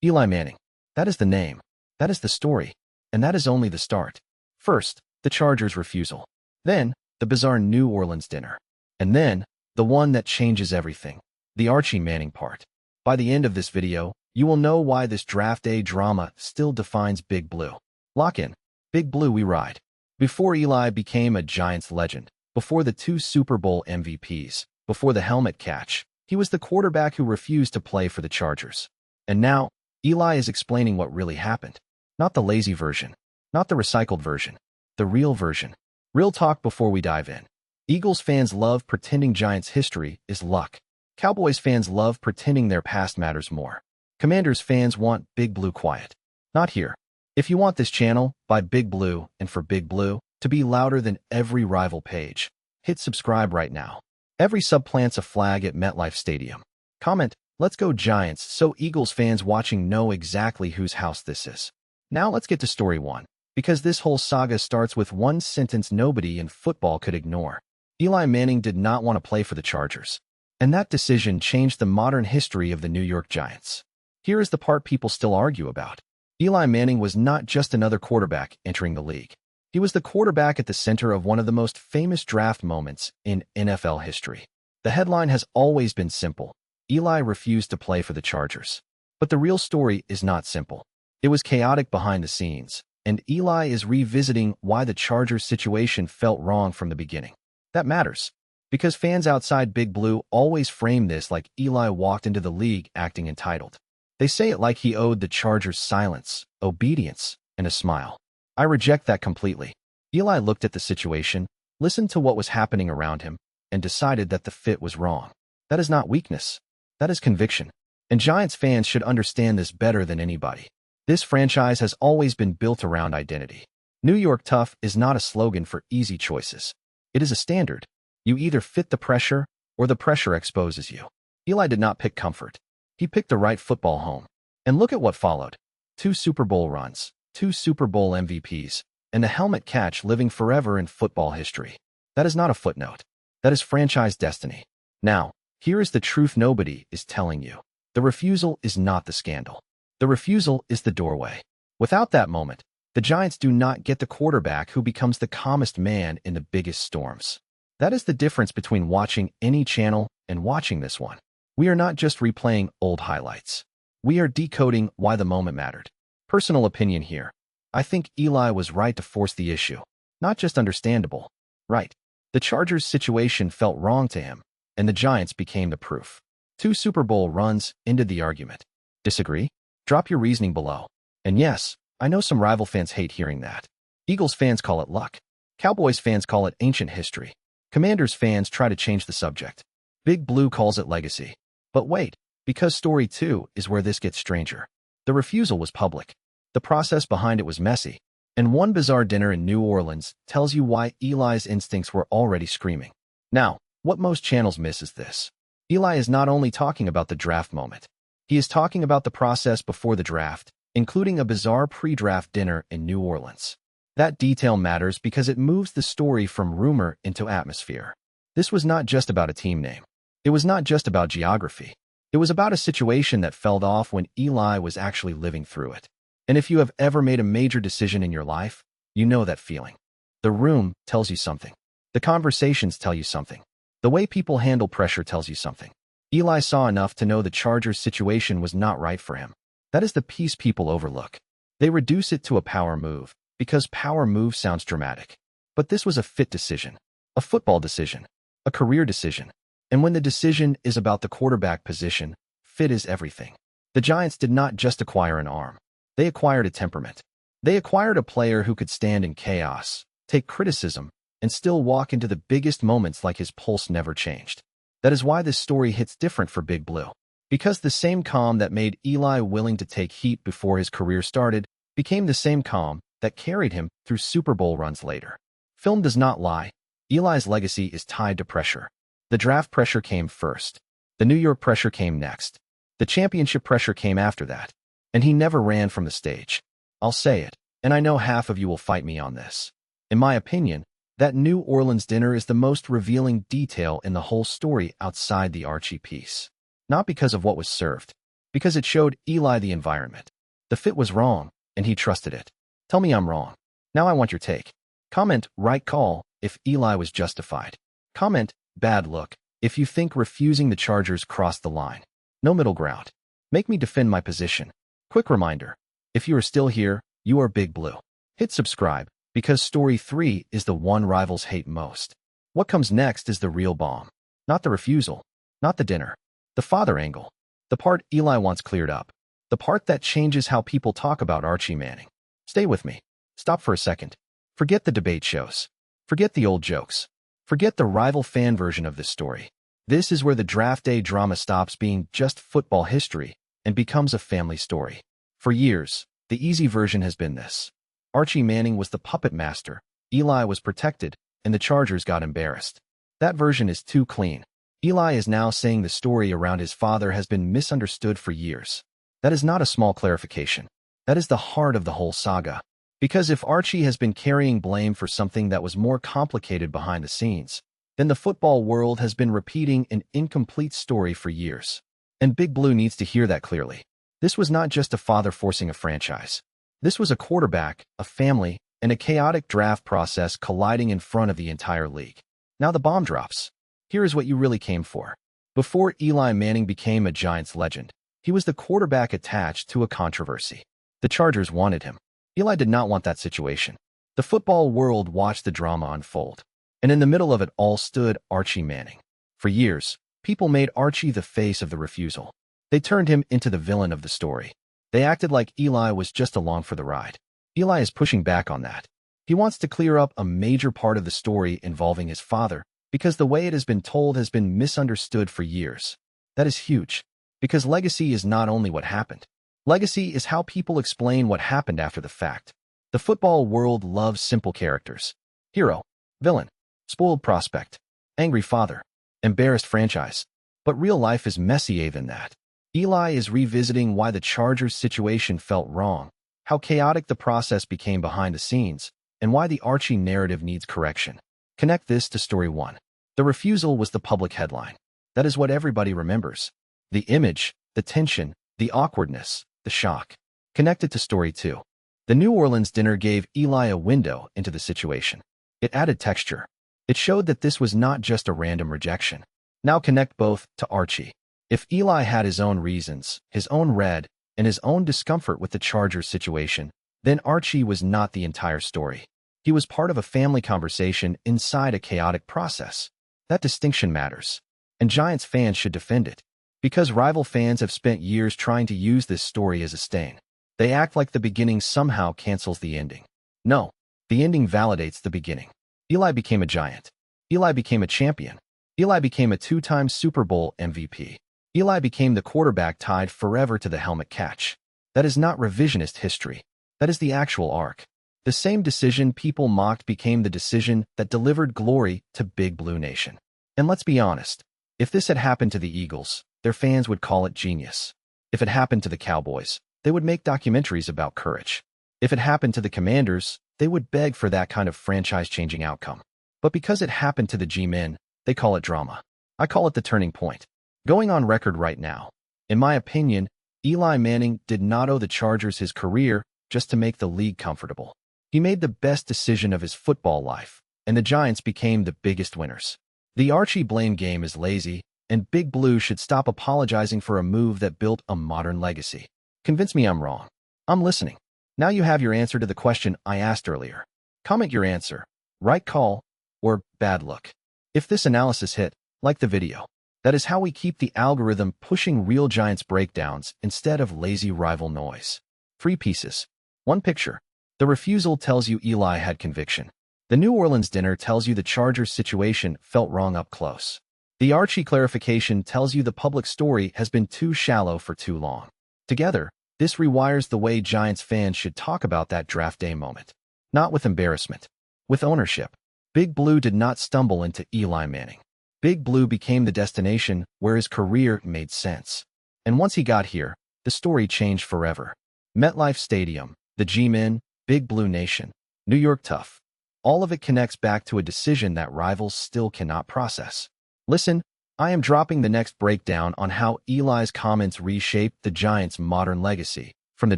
Eli Manning. That is the name. That is the story. And that is only the start. First, the Chargers' refusal. Then, the bizarre New Orleans dinner. And then, the one that changes everything. The Archie Manning part. By the end of this video, you will know why this draft day drama still defines Big Blue. Lock in. Big Blue we ride. Before Eli became a Giants legend, before the 2 Super Bowl MVPs, before the helmet catch, he was the quarterback who refused to play for the Chargers. And now, Eli is explaining what really happened. Not the lazy version. Not the recycled version. The real version. Real talk before we dive in. Eagles fans love pretending Giants history is luck. Cowboys fans love pretending their past matters more. Commanders fans want Big Blue quiet. Not here. If you want this channel, by Big Blue and for Big Blue, to be louder than every rival page, hit subscribe right now. Every sub plants a flag at MetLife Stadium. Comment, "Let's go Giants," so Eagles fans watching know exactly whose house this is. Now let's get to story 1, because this whole saga starts with one sentence nobody in football could ignore. Eli Manning did not want to play for the Chargers. And that decision changed the modern history of the New York Giants. Here is the part people still argue about. Eli Manning was not just another quarterback entering the league. He was the quarterback at the center of one of the most famous draft moments in NFL history. The headline has always been simple. Eli refused to play for the Chargers. But the real story is not simple. It was chaotic behind the scenes, and Eli is revisiting why the Chargers situation felt wrong from the beginning. That matters, because fans outside Big Blue always frame this like Eli walked into the league acting entitled. They say it like he owed the Chargers silence, obedience, and a smile. I reject that completely. Eli looked at the situation, listened to what was happening around him, and decided that the fit was wrong. That is not weakness. That is conviction. And Giants fans should understand this better than anybody. This franchise has always been built around identity. New York Tough is not a slogan for easy choices. It is a standard. You either fit the pressure, or the pressure exposes you. Eli did not pick comfort. He picked the right football home. And look at what followed. 2 Super Bowl runs, 2 Super Bowl MVPs, and a helmet catch living forever in football history. That is not a footnote. That is franchise destiny. Now, here is the truth nobody is telling you. The refusal is not the scandal. The refusal is the doorway. Without that moment, the Giants do not get the quarterback who becomes the calmest man in the biggest storms. That is the difference between watching any channel and watching this one. We are not just replaying old highlights. We are decoding why the moment mattered. Personal opinion here. I think Eli was right to force the issue. Not just understandable. Right. The Chargers situation felt wrong to him, and the Giants became the proof. 2 Super Bowl runs ended the argument. Disagree? Drop your reasoning below. And yes, I know some rival fans hate hearing that. Eagles fans call it luck. Cowboys fans call it ancient history. Commanders fans try to change the subject. Big Blue calls it legacy. But wait, because story 2 is where this gets stranger. The refusal was public. The process behind it was messy. And one bizarre dinner in New Orleans tells you why Eli's instincts were already screaming. Now, what most channels miss is this. Eli is not only talking about the draft moment. He is talking about the process before the draft, including a bizarre pre-draft dinner in New Orleans. That detail matters because it moves the story from rumor into atmosphere. This was not just about a team name. It was not just about geography. It was about a situation that fell off when Eli was actually living through it. And if you have ever made a major decision in your life, you know that feeling. The room tells you something. The conversations tell you something. The way people handle pressure tells you something. Eli saw enough to know the Chargers situation was not right for him. That is the piece people overlook. They reduce it to a power move, because power move sounds dramatic. But this was a fit decision, a football decision, a career decision. And when the decision is about the quarterback position, fit is everything. The Giants did not just acquire an arm. They acquired a temperament. They acquired a player who could stand in chaos, take criticism, and still walk into the biggest moments like his pulse never changed. That is why this story hits different for Big Blue. Because the same calm that made Eli willing to take heat before his career started became the same calm that carried him through Super Bowl runs later. Film does not lie. Eli's legacy is tied to pressure. The draft pressure came first. The New York pressure came next. The championship pressure came after that. And he never ran from the stage. I'll say it, and I know half of you will fight me on this. In my opinion, that New Orleans dinner is the most revealing detail in the whole story outside the Archie piece. Not because of what was served, Because it showed Eli the environment. The fit was wrong, and he trusted it. Tell me I'm wrong. Now I want your take. Comment right call if Eli was justified. Comment bad look if you think refusing the Chargers crossed the line. No middle ground. Make me defend my position. Quick reminder, if you are still here, you are Big Blue. Hit subscribe, because story 3 is the one rivals hate most. What comes next is the real bomb. Not the refusal, not the dinner. The father angle. The part Eli wants cleared up. The part that changes how people talk about Archie Manning. Stay with me. Stop for a second. Forget the debate shows. Forget the old jokes. Forget the rival fan version of this story. This is where the draft day drama stops being just football history and becomes a family story. For years, the easy version has been this. Archie Manning was the puppet master, Eli was protected, and the Chargers got embarrassed. That version is too clean. Eli is now saying the story around his father has been misunderstood for years. That is not a small clarification. That is the heart of the whole saga. Because if Archie has been carrying blame for something that was more complicated behind the scenes, then the football world has been repeating an incomplete story for years. And Big Blue needs to hear that clearly. This was not just a father forcing a franchise. This was a quarterback, a family, and a chaotic draft process colliding in front of the entire league. Now the bomb drops. Here is what you really came for. Before Eli Manning became a Giants legend, he was the quarterback attached to a controversy. The Chargers wanted him. Eli did not want that situation. The football world watched the drama unfold. And in the middle of it all stood Archie Manning. For years, people made Archie the face of the refusal. They turned him into the villain of the story. They acted like Eli was just along for the ride. Eli is pushing back on that. He wants to clear up a major part of the story involving his father, because the way it has been told has been misunderstood for years. That is huge. Because legacy is not only what happened. Legacy is how people explain what happened after the fact. The football world loves simple characters. Hero, villain, spoiled prospect, angry father, embarrassed franchise. But real life is messier than that. Eli is revisiting why the Chargers situation felt wrong, how chaotic the process became behind the scenes, and why the Archie narrative needs correction. Connect this to story 1. The refusal was the public headline. That is what everybody remembers. The image, the tension, the awkwardness, the shock. Connect it to story 2. The New Orleans dinner gave Eli a window into the situation. It added texture. It showed that this was not just a random rejection. Now connect both to Archie. If Eli had his own reasons, his own red, and his own discomfort with the Chargers situation, then Archie was not the entire story. He was part of a family conversation inside a chaotic process. That distinction matters. And Giants fans should defend it. Because rival fans have spent years trying to use this story as a stain. They act like the beginning somehow cancels the ending. No, the ending validates the beginning. Eli became a Giant. Eli became a champion. Eli became a 2-time Super Bowl MVP. Eli became the quarterback tied forever to the helmet catch. That is not revisionist history. That is the actual arc. The same decision people mocked became the decision that delivered glory to Big Blue Nation. And let's be honest, if this had happened to the Eagles, their fans would call it genius. If it happened to the Cowboys, they would make documentaries about courage. If it happened to the Commanders, they would beg for that kind of franchise-changing outcome. But because it happened to the G-Men, they call it drama. I call it the turning point. Going on record right now, in my opinion, Eli Manning did not owe the Chargers his career just to make the league comfortable. He made the best decision of his football life, and the Giants became the biggest winners. The Archie blame game is lazy, and Big Blue should stop apologizing for a move that built a modern legacy. Convince me I'm wrong. I'm listening. Now you have your answer to the question I asked earlier. Comment your answer, right call, or bad look. If this analysis hit, like the video. That is how we keep the algorithm pushing real Giants breakdowns instead of lazy rival noise. 3 pieces. 1 picture. The refusal tells you Eli had conviction. The New Orleans dinner tells you the Chargers situation felt wrong up close. The Archie clarification tells you the public story has been too shallow for too long. Together, this rewires the way Giants fans should talk about that draft day moment. Not with embarrassment. With ownership. Big Blue did not stumble into Eli Manning. Big Blue became the destination where his career made sense. And once he got here, the story changed forever. MetLife Stadium, the G-Men, Big Blue Nation, New York Tough. All of it connects back to a decision that rivals still cannot process. Listen, I am dropping the next breakdown on how Eli's comments reshaped the Giants' modern legacy, from the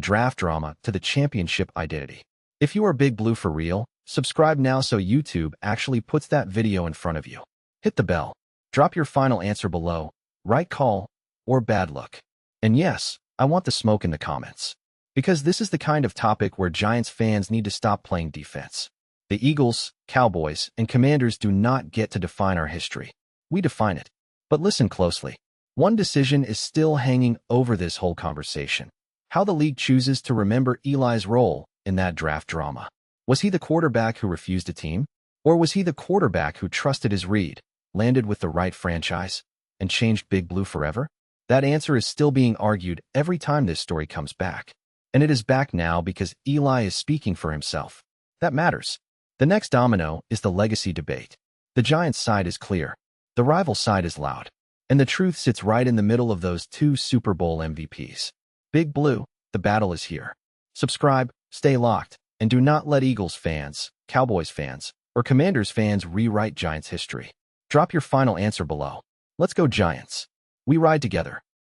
draft drama to the championship identity. If you are Big Blue for real, subscribe now so YouTube actually puts that video in front of you. Hit the bell. Drop your final answer below, right call or bad look. And yes, I want the smoke in the comments. Because this is the kind of topic where Giants fans need to stop playing defense. The Eagles, Cowboys, and Commanders do not get to define our history. We define it. But listen closely. One decision is still hanging over this whole conversation. How the league chooses to remember Eli's role in that draft drama. Was he the quarterback who refused a team? Or was he the quarterback who trusted his read, landed with the right franchise, and changed Big Blue forever? That answer is still being argued every time this story comes back. And it is back now because Eli is speaking for himself. That matters. The next domino is the legacy debate. The Giants' side is clear. The rival side is loud. And the truth sits right in the middle of those two Super Bowl MVPs. Big Blue, the battle is here. Subscribe, stay locked, and do not let Eagles fans, Cowboys fans, or Commanders fans rewrite Giants history. Drop your final answer below. Let's go Giants. We ride together.